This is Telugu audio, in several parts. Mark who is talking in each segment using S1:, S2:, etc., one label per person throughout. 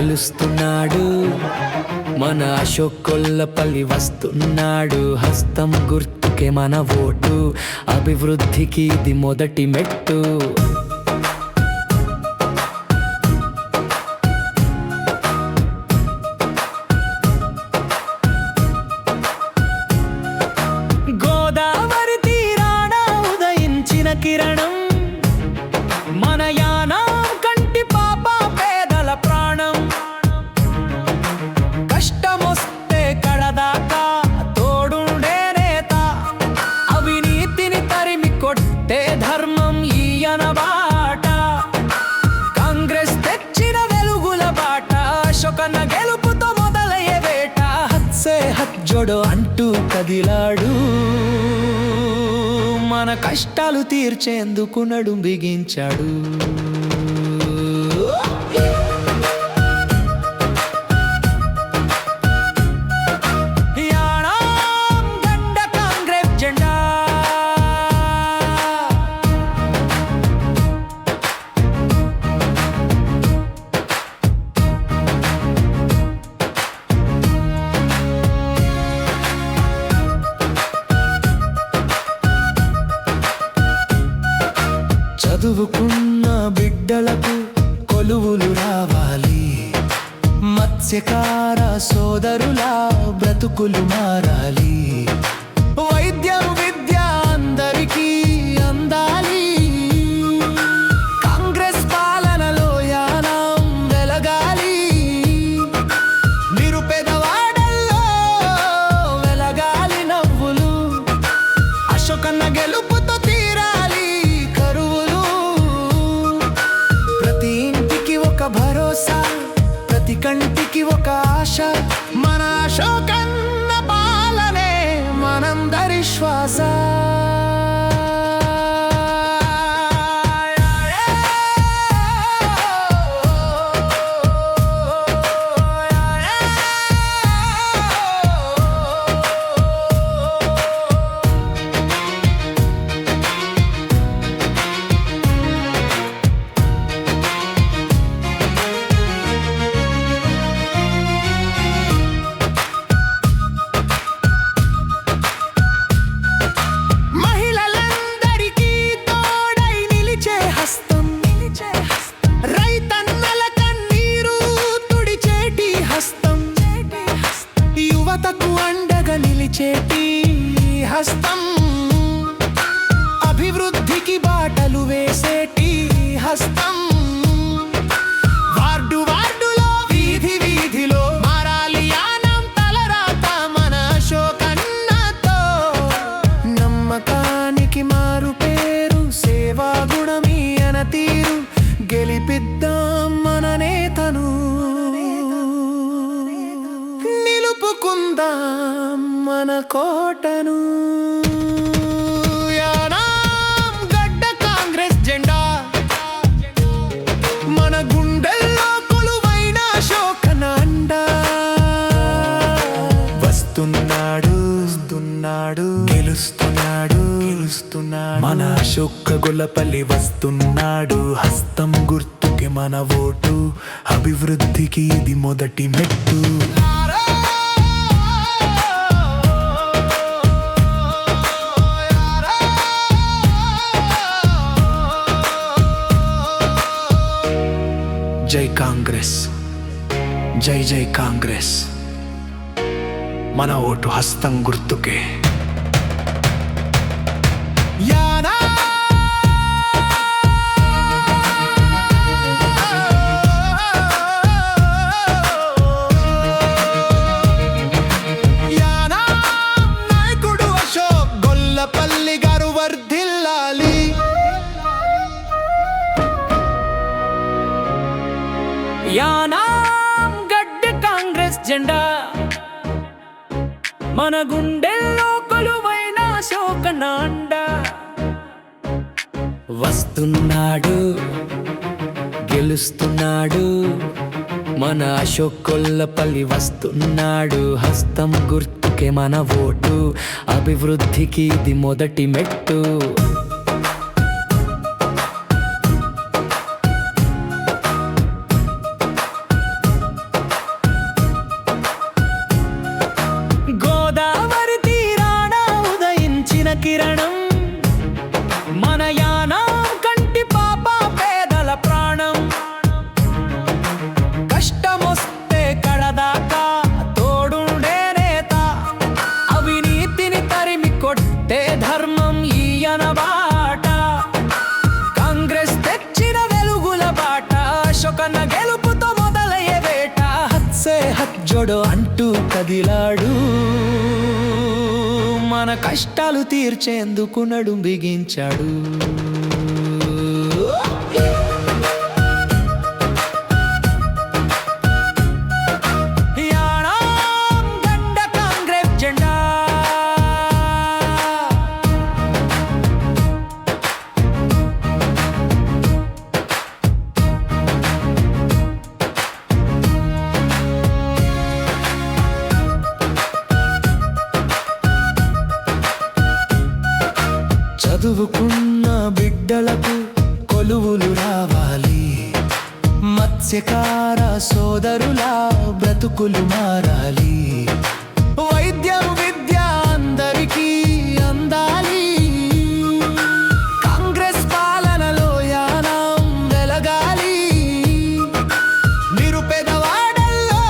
S1: గెలుస్తున్నాడు. మన అశోక్ కొల్లపల్లి వస్తున్నాడు. హస్తం గుర్తుకే మన ఓటు, అభివృద్ధికి ఇది మొదటి మెట్టు. గోదావరి తీరాన ఉదయించిన కిరణం, మన యానం కంటి పాప పేదల ప్రాణం. కష్టమొస్తే కడదాకా తోడుండే నేత, అవినీతిని తరిమి కొట్టే ధర్మం ఈయన బాట. కాంగ్రెస్ తెచ్చిన వెలుగుల బాట, అశోకన్న గెలుపుతో మొదలయ్యే వేట. హత్సే హత్ జోడో అంటూ కదిలాడు, మన కష్టాలు తీర్చేందుకు నడుం బిగించాడు. యానాం గడ్డ కాంగ్రెస్ జెండా, చదువుకున్న బిడ్డలకు కొలువులు రావాలి. మత్స్యకార సోదరుల బ్రతుకులు మారాలి. వైద్యం విద్య అందరికీ అందాలి. కాంగ్రెస్ పాలనలో యానం వెలగాలి. నిరుపేదవాడల్లో వెలగాలి నవ్వులు. అశోకన్న గెలుపుతో తీరాలి కరువులు. ప్రతి ఇంటికి ఒక భరోసా, ప్రతి కంటికి ఒక ఆశ. మన అశోకన్న పాలనే మనందరి శ్వాస. యువతకు అండగా నిలిచేటి హస్తం, అభివృద్ధికి బాటలు వేసేటి హస్తం. వార్డు వార్డులో వీధి వీధిలో మారాలి యానం తలరాత. మన అశోకన్నతో నమ్మకానికి మారు పేరు, సేవా గుణమీయన తీరు. గెలిపిద్దాం మన నేతను, నిలుపుకుందాం మన కోటను. యానాం గడ్డ కాంగ్రెస్ జెండా, మన గుండెల్లో కొలువైన అశోకన్న అండ. వస్తున్నాడు గెలుస్తున్నాడు, మన అశోక్ కొల్లపల్లి వస్తున్నాడు. హస్తం గుర్తుకి మన ఓటు, అభివృద్ధికి ఇది మొదటి మెట్టు. జై కాంగ్రెస్, జై జై కాంగ్రెస్. మన ఓటు హస్తం గుర్తుకే. నాయకుడు అశోక్ కొల్లపల్లి గారు వర్ధిల్లాలి. యానాం గడ్డ కాంగ్రెస్ జెండా, మన గుండెల్లో కొలువైన అశోకన్న అండ. వస్తున్నాడు గెలుస్తున్నాడు, మన అశోక్ కొల్లపల్లి వస్తున్నాడు. హస్తం గుర్తుకే మన ఓటు, అభివృద్ధికి ఇది మొదటి మెట్టు. హత్సే హత్ జోడో అంటూ కదిలాడు. మన కష్టాలు తీర్చేందుకు నడుం బిగించాడు. చదువుకున్న బిడ్డలకు కొలువులు రావాలి. మత్స్యకార సోదరుల బ్రతుకులు మారాలి. వైద్యం విద్య అందరికీ అందాలి. కాంగ్రెస్ పాలనలో యానం వెలగాలి. నిరుపేదవాడల్లో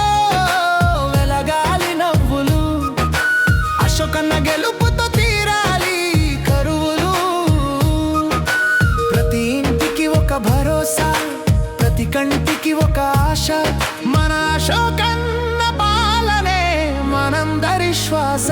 S1: వెలగాలి నవ్వులు. అశోకన్న గెలుపుతో తీరాలి కరువులు. ప్రతి ఇంటికి ఒక భరోసా, ప్రతి కంటికి ఒక ఆశ. మన అశోకన్న పాలనే మనందరి శ్వాస.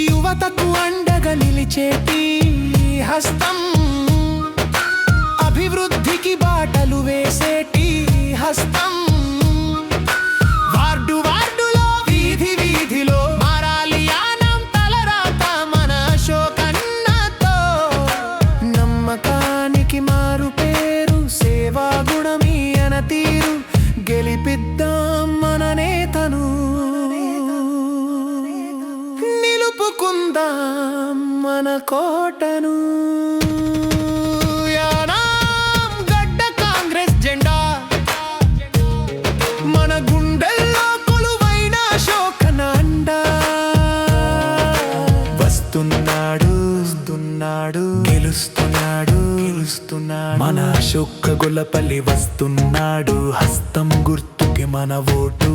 S1: యువతకు అండగా నిలిచేటి హస్తం. అభివృద్ధికి బాటలు వేసేటి హస్తం. వార్డు వార్డులో వీధి వీధిలో మారాలి యానం తలరాత మన అశోకన్నతో. నమ్మకానికి మారు పేరు, సేవా గుణమీయన తీరు. గెలిపిద్దాం మన నేతను, నిలుపుకుందాం మన కోటను. యానాం గడ్డ కాంగ్రెస్ జెండా, మన గుండెల్లో కొలువైన అశోకన అండ. వస్తున్నాడు గెలుస్తున్నాడు మన అశోక గొల్లపల్లి వస్తున్నాడు. హస్తం గుర్తుకి మన ఓటు,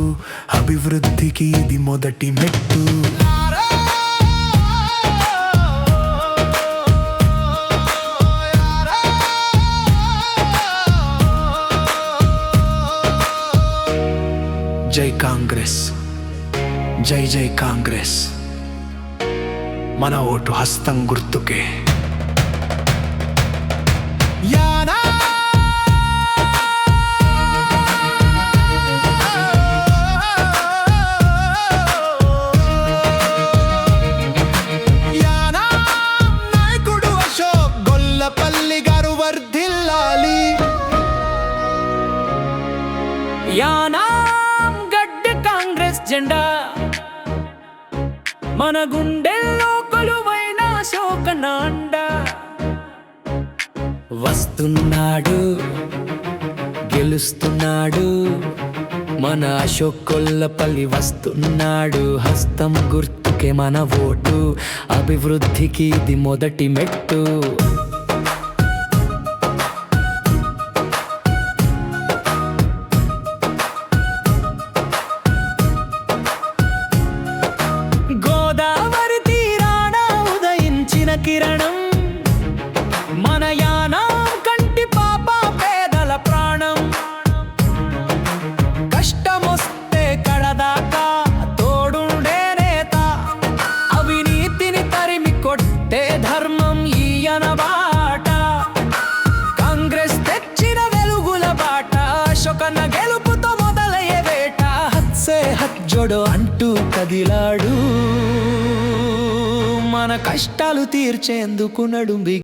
S1: అభివృద్ధికి ఇది మొదటి మెట్టు. జై కాంగ్రెస్, జై జై కాంగ్రెస్. మన ఓటు హస్తం గుర్తుకే. నాయకుడు అశోక్ గొల్లపల్లి గారు వర్ధిల్లాలి. యానాం గడ్డ కాంగ్రెస్ జెండా, మన గుండెల్లో కొలువైన అశోకన అండ. వస్తున్నాడు గెలుస్తున్నాడు మన అశోక్ గొల్లపల్లి వస్తున్నాడు. హస్తం గుర్తుకే మన ఓటు, అభివృద్ధికి ఇది మొదటి మెట్టు. గోదావరి తీరాన ఉదయించిన కిరణం, మన యానం కంటి పాప పేదల ప్రాణం. కష్టమొస్తే కడదాకా తోడుండే నేత, అవినీతిని తరిమి కొట్టే ధర్మం ఈయన బాట. కాంగ్రెస్ తెచ్చిన వెలుగుల బాట, అశోకన్న గెలుపుతో మొదలయ్యే వేట. హత్సే హత్ జోడో అంటూ కదిలాడు. మన కష్టాలు తీర్చేందుకు నడుం